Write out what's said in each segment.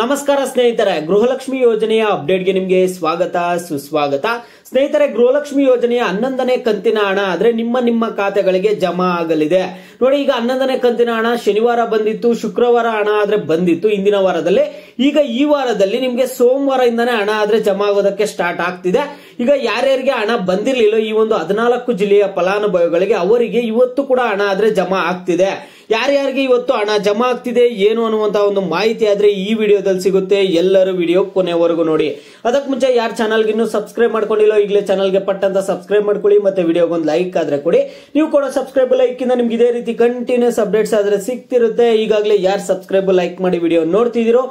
ನಮಸ್ಕಾರ ಸ್ನೇಹಿತರೆ, ಗೃಹಲಕ್ಷ್ಮಿ ಯೋಜನೆಯ ಅಪ್ಡೇಟ್ಗೆ ನಿಮಗೆ ಸ್ವಾಗತ ಸುಸ್ವಾಗತ. ಸ್ನೇಹಿತರೆ, ಗೃಹಲಕ್ಷ್ಮಿ ಯೋಜನೆಯ 11ನೇ ಕಂತಿನ ಹಣ ಆದ್ರೆ ನಿಮ್ಮ ಖಾತೆಗಳಿಗೆ ಜಮಾ ಆಗಲಿದೆ. ನೋಡಿ, ಈಗ 11ನೇ ಕಂತಿನ ಹಣ ಶನಿವಾರ ಬಂದಿತ್ತು, ಶುಕ್ರವಾರ ಹಣ ಆದ್ರೆ ಬಂದಿತ್ತು ಹಿಂದಿನ ವಾರದಲ್ಲಿ. ಈಗ ಈ ವಾರದಲ್ಲಿ ನಿಮ್ಗೆ ಸೋಮವಾರದಿಂದನೇ ಹಣ ಆದ್ರೆ ಜಮಾ ಆಗೋದಕ್ಕೆ ಸ್ಟಾರ್ಟ್ ಆಗ್ತಿದೆ. ಈಗ ಯಾರ್ಯಾರಿಗೆ ಹಣ ಬಂದಿರ್ಲಿಲ್ಲ ಈ ಒಂದು 14 ಜಿಲ್ಲೆಯ ಫಲಾನುಭವಿಗಳಿಗೆ ಅವರಿಗೆ ಇವತ್ತು ಕೂಡ ಹಣ ಆದ್ರೆ ಜಮಾ ಆಗ್ತಿದೆ. ಯಾರ್ಯಾರಿಗೆ ಇವತ್ತು ಹಣ ಜಮಾ ಆಗ್ತಿದೆ ಏನು ಅನ್ನುವಂತ ಒಂದು ಮಾಹಿತಿ ಆದ್ರೆ ಈ ವಿಡಿಯೋದಲ್ಲಿ ಸಿಗುತ್ತೆ. ಎಲ್ಲರೂ ವಿಡಿಯೋ ಕೊನೆವರೆಗೂ ನೋಡಿ. ಅದಕ್ಕೆ ಮುಂಚೆ ಯಾರು ಚಾನಲ್ಗೆ ಇನ್ನೂ ಸಬ್ಸ್ಕ್ರೈಬ್ ಮಾಡ್ಕೊಂಡಿಲ್ಲ ಈಗಲೇ ಚಾನಲ್ಗೆ ಪಟ್ಟಂತ ಸಬ್ಸ್ಕ್ರೈಬ್ ಮಾಡ್ಕೊಳ್ಳಿ. ಮತ್ತೆ ವಿಡಿಯೋಗೊಂದು ಲೈಕ್ ಆದ್ರೆ ಕೊಡಿ. ನೀವು ಕೂಡ ಸಬ್ಸ್ಕ್ರೈಬ್ ಲೈಕ್ ಇಂದ ನಿಮ್ಗೆ ಇದೇ ರೀತಿ ಕಂಟಿನ್ಯೂಸ್ ಅಪ್ಡೇಟ್ಸ್ ಆದ್ರೆ ಸಿಗ್ತಿರುತ್ತೆ. ಈಗಾಗಲೇ ಯಾರು ಸಬ್ಸ್ಕ್ರೈಬ್ ಲೈಕ್ ಮಾಡಿ ವಿಡಿಯೋ ನೋಡ್ತಿದ್ದೀರೋ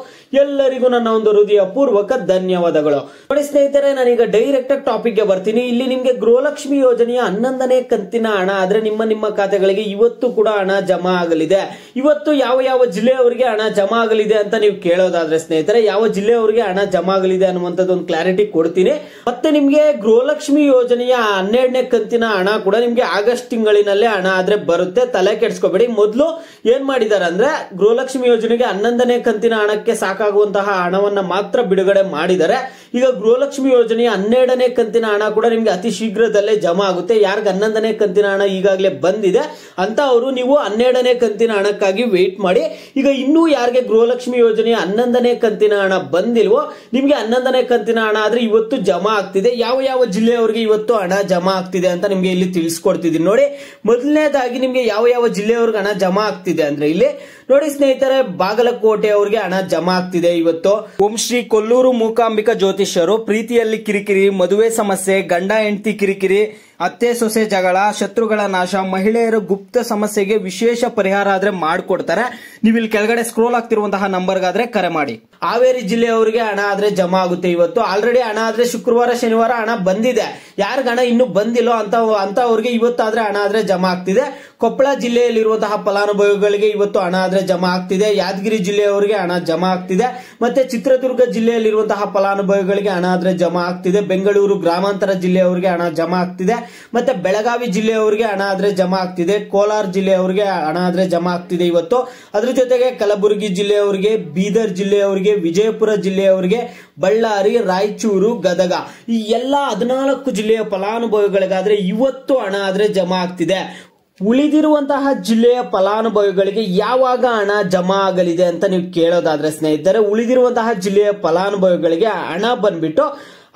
ಎಲ್ಲರಿಗೂ ನನ್ನ ಒಂದು ಹೃದಯ ಪೂರ್ವಕ ಧನ್ಯವಾದಗಳು. ನೋಡಿ ಸ್ನೇಹಿತರೆ, ನಾನೀಗ ಡೈರೆಕ್ಟ್ ಟಾಪಿಕ್ ಗೆ ಬರ್ತೀನಿ. ಇಲ್ಲಿ ನಿಮ್ಗೆ ಗೃಹಲಕ್ಷ್ಮಿ ಯೋಜನೆಯ 11ನೇ ಕಂತಿನ ಹಣ ಆದ್ರೆ ನಿಮ್ಮ ಖಾತೆಗಳಿಗೆ ಇವತ್ತು ಕೂಡ ಹಣ ಜಮಾ ಆಗಲಿದೆ. ಇವತ್ತು ಯಾವ ಜಿಲ್ಲೆಯವರಿಗೆ ಹಣ ಜಮಾ ಆಗಲಿದೆ ಅಂತ ನೀವು ಕೇಳೋದಾದ್ರೆ ಸ್ನೇಹಿತರೆ, ಯಾವ ಜಿಲ್ಲೆಯವರಿಗೆ ಹಣ ಜಮಾ ಆಗಲಿದೆ ಅನ್ನುವಂಥದ್ದು ಒಂದು ಕ್ಲಾರಿಟಿ ಕೊಡ್ತೀನಿ. ಮತ್ತೆ ನಿಮ್ಗೆ ಗೃಹಲಕ್ಷ್ಮಿ ಯೋಜನೆಯ 12ನೇ ಕಂತಿನ ಹಣ ಕೂಡ ನಿಮ್ಗೆ ಆಗಸ್ಟ್ ತಿಂಗಳಿನಲ್ಲೇ ಹಣ ಆದ್ರೆ ಬರುತ್ತೆ. ತಲೆ ಕೆಡಿಸ್ಕೋಬೇಡಿ. ಮೊದಲು ಏನ್ ಮಾಡಿದಾರೆ ಅಂದ್ರೆ ಗೃಹಲಕ್ಷ್ಮಿ ಯೋಜನೆಗೆ 11ನೇ ಕಂತಿನ ಹಣಕ್ಕೆ ಸಾಕಾಗುವಂತಹ ಹಣವನ್ನ ಮಾತ್ರ ಬಿಡುಗಡೆ ಮಾಡಿದ್ದಾರೆ. ಈಗ ಗೃಹಲಕ್ಷ್ಮಿ ಯೋಜನೆಯ 12ನೇ ಕಂತಿನ ಹಣ ಕೂಡ ನಿಮ್ಗೆ ಅತಿ ಶೀಘ್ರದಲ್ಲೇ ಜಮಾ ಆಗುತ್ತೆ. ಯಾರಿಗೆ 11ನೇ ಕಂತಿನ ಹಣ ಈಗಾಗಲೇ ಬಂದಿದೆ ಅಂತ ಅವರು ನೀವು 12ನೇ ಕಂತಿನ ಹಣಕ್ಕಾಗಿ ವೇಟ್ ಮಾಡಿ. ಈಗ ಇನ್ನೂ ಯಾರಿಗೆ ಗೃಹಲಕ್ಷ್ಮಿ ಯೋಜನೆಯ 11ನೇ ಕಂತಿನ ಹಣ ಬಂದಿಲ್ವೋ ನಿಮ್ಗೆ 11ನೇ ಕಂತಿನ ಹಣ ಆದ್ರೆ ಇವತ್ತು ಜಮಾ ಆಗ್ತಿದೆ. ಯಾವ ಜಿಲ್ಲೆಯವರಿಗೆ ಇವತ್ತು ಹಣ ಜಮಾ ಆಗ್ತಿದೆ ಅಂತ ನಿಮ್ಗೆ ಇಲ್ಲಿ ತಿಳಿಸ್ಕೊಡ್ತಿದ್ದೀನಿ ನೋಡಿ. ಮೊದಲನೇದಾಗಿ ನಿಮ್ಗೆ ಯಾವ ಜಿಲ್ಲೆಯವ್ರಿಗೆ ಹಣ ಜಮಾ ಆಗ್ತಿದೆ ಅಂದ್ರೆ ಇಲ್ಲಿ ನೋಡಿ ಸ್ನೇಹಿತರೆ, ಬಾಗಲಕೋಟೆ ಅವರಿಗೆ ಹಣ ಜಮಾ ಆಗ್ತಿದೆ ಇವತ್ತು. ಓಂ ಶ್ರೀ ಕೊಲ್ಲೂರು ಮೂಕಾಂಬಿಕಾ ಜ್ಯೋತಿಷ್ಯರು ಪ್ರೀತಿಯಲ್ಲಿ ಕಿರಿಕಿರಿ, ಮದುವೆ ಸಮಸ್ಯೆ, ಗಂಡ ಹೆಂಡತಿ ಕಿರಿಕಿರಿ, ಅತ್ತೆ ಸೊಸೆ ಜಗಳ, ಶತ್ರುಗಳ ನಾಶ, ಮಹಿಳೆಯರ ಗುಪ್ತ ಸಮಸ್ಯೆಗೆ ವಿಶೇಷ ಪರಿಹಾರ ಆದ್ರೆ ಮಾಡಿಕೊಡ್ತಾರೆ. ನೀವು ಇಲ್ಲಿ ಕೆಳಗಡೆ ಸ್ಕ್ರೋಲ್ ಆಗ್ತಿರುವಂತಹ ನಂಬರ್ಗಾದ್ರೆ ಕರೆ ಮಾಡಿ. ಹಾವೇರಿ ಜಿಲ್ಲೆಯವರಿಗೆ ಹಣ ಆದ್ರೆ ಜಮಾ ಆಗುತ್ತೆ ಇವತ್ತು. ಆಲ್ರೆಡಿ ಹಣ ಆದ್ರೆ ಶುಕ್ರವಾರ ಶನಿವಾರ ಹಣ ಬಂದಿದೆ. ಯಾರಿಗ ಹಣ ಇನ್ನೂ ಬಂದಿಲ್ಲೋ ಅಂತ ಅವ್ರಿಗೆ ಇವತ್ತಾದ್ರೆ ಹಣ ಆದ್ರೆ ಜಮಾ ಆಗ್ತಿದೆ. ಕೊಪ್ಪಳ ಜಿಲ್ಲೆಯಲ್ಲಿರುವಂತಹ ಫಲಾನುಭವಿಗಳಿಗೆ ಇವತ್ತು ಹಣ ಆದ್ರೆ ಜಮಾ ಆಗ್ತಿದೆ. ಯಾದಗಿರಿ ಜಿಲ್ಲೆಯವರಿಗೆ ಹಣ ಜಮಾ ಆಗ್ತಿದೆ. ಮತ್ತೆ ಚಿತ್ರದುರ್ಗ ಜಿಲ್ಲೆಯಲ್ಲಿರುವಂತಹ ಫಲಾನುಭವಿಗಳಿಗೆ ಹಣ ಆದ್ರೆ ಜಮಾ ಆಗ್ತಿದೆ. ಬೆಂಗಳೂರು ಗ್ರಾಮಾಂತರ ಜಿಲ್ಲೆಯವರಿಗೆ ಹಣ ಜಮಾ ಆಗ್ತಿದೆ. ಮತ್ತೆ ಬೆಳಗಾವಿ ಜಿಲ್ಲೆಯವರಿಗೆ ಹಣ ಆದ್ರೆ ಜಮಾ ಆಗ್ತಿದೆ. ಕೋಲಾರ ಜಿಲ್ಲೆಯವರಿಗೆ ಹಣ ಆದ್ರೆ ಜಮಾ ಆಗ್ತಿದೆ ಇವತ್ತು. ಅದ್ರ ಜೊತೆಗೆ ಕಲಬುರಗಿ ಜಿಲ್ಲೆಯವರಿಗೆ, ಬೀದರ್ ಜಿಲ್ಲೆಯವರಿಗೆ, ವಿಜಯಪುರ ಜಿಲ್ಲೆಯವರಿಗೆ, ಬಳ್ಳಾರಿ, ರಾಯಚೂರು, ಗದಗ ಈ ಎಲ್ಲಾ 14 ಜಿಲ್ಲೆಯ ಫಲಾನುಭವಿಗಳಿಗಾದ್ರೆ ಇವತ್ತು ಹಣ ಆದ್ರೆ ಜಮಾ ಆಗ್ತಿದೆ. ಉಳಿದಿರುವಂತಹ ಜಿಲ್ಲೆಯ ಫಲಾನುಭವಿಗಳಿಗೆ ಯಾವಾಗ ಹಣ ಜಮಾ ಆಗಲಿದೆ ಅಂತ ನೀವು ಕೇಳೋದಾದ್ರೆ ಸ್ನೇಹಿತರೆ, ಉಳಿದಿರುವಂತಹ ಜಿಲ್ಲೆಯ ಫಲಾನುಭವಿಗಳಿಗೆ ಹಣ ಬಂದ್ಬಿಟ್ಟು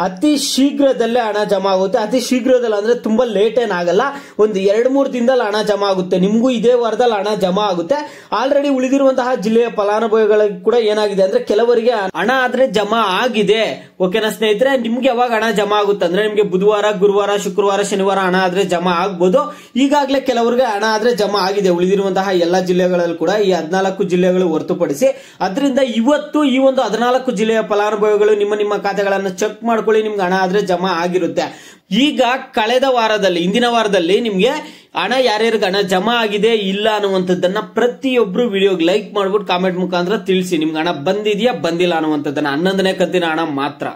ಅತಿ ಶೀಘ್ರದಲ್ಲೇ ಹಣ ಜಮಾ ಆಗುತ್ತೆ. ಅತಿ ಶೀಘ್ರದಲ್ಲಿ ಅಂದ್ರೆ ತುಂಬಾ ಲೇಟ್ ಏನಾಗಲ್ಲ, ಒಂದು 2-3 ದಿನದಲ್ಲಿ ಹಣ ಜಮಾ ಆಗುತ್ತೆ. ನಿಮ್ಗೂ ಇದೇ ವಾರದಲ್ಲಿ ಹಣ ಜಮಾ ಆಗುತ್ತೆ. ಆಲ್ರೆಡಿ ಉಳಿದಿರುವಂತಹ ಜಿಲ್ಲೆಯ ಫಲಾನುಭವಿಗಳಿಗೆ ಕೂಡ ಏನಾಗಿದೆ ಅಂದ್ರೆ ಕೆಲವರಿಗೆ ಹಣ ಆದ್ರೆ ಜಮಾ ಆಗಿದೆ. ಓಕೆನಾ ಸ್ನೇಹಿತರೆ, ನಿಮ್ಗೆ ಯಾವಾಗ ಹಣ ಜಮಾ ಆಗುತ್ತೆ ಅಂದ್ರೆ ನಿಮ್ಗೆ ಬುಧವಾರ, ಗುರುವಾರ, ಶುಕ್ರವಾರ, ಶನಿವಾರ ಹಣ ಆದ್ರೆ ಜಮಾ ಆಗ್ಬೋದು. ಈಗಾಗಲೇ ಕೆಲವರಿಗೆ ಹಣ ಆದ್ರೆ ಜಮಾ ಆಗಿದೆ ಉಳಿದಿರುವಂತಹ ಎಲ್ಲಾ ಜಿಲ್ಲೆಗಳಲ್ಲಿ ಕೂಡ, ಈ 14 ಜಿಲ್ಲೆಗಳು ಹೊರತುಪಡಿಸಿ. ಅದರಿಂದ ಇವತ್ತು ಈ ಒಂದು 14 ಜಿಲ್ಲೆಯ ಫಲಾನುಭವಿಗಳು ನಿಮ್ಮ ಖಾತೆಗಳನ್ನು ಚೆಕ್ ಮಾಡ್ಕೊಳ್ಳಿ. ನಿಮ್ಗೆ ಹಣ ಆದ್ರೆ ಜಮಾ ಆಗಿರುತ್ತೆ. ಈಗ ಕಳೆದ ವಾರದಲ್ಲಿ, ಹಿಂದಿನ ವಾರದಲ್ಲಿ ನಿಮ್ಗೆ ಹಣ ಯಾರ್ಯಾರಿಗೆ ಹಣ ಜಮಾ ಆಗಿದೆ ಇಲ್ಲ ಅನ್ನುವಂಥದ್ದನ್ನ ಪ್ರತಿಯೊಬ್ರು ವಿಡಿಯೋಗೆ ಲೈಕ್ ಮಾಡ್ಬಿಟ್ಟು ಕಾಮೆಂಟ್ ಮುಖಾಂತರ ತಿಳಿಸಿ. ನಿಮ್ಗೆ ಹಣ ಬಂದಿದ್ಯಾ ಬಂದಿಲ್ಲ ಅನ್ನುವಂಥದ್ದನ್ನ. 11ನೇ ಕಂತಿನ ಹಣ ಮಾತ್ರ.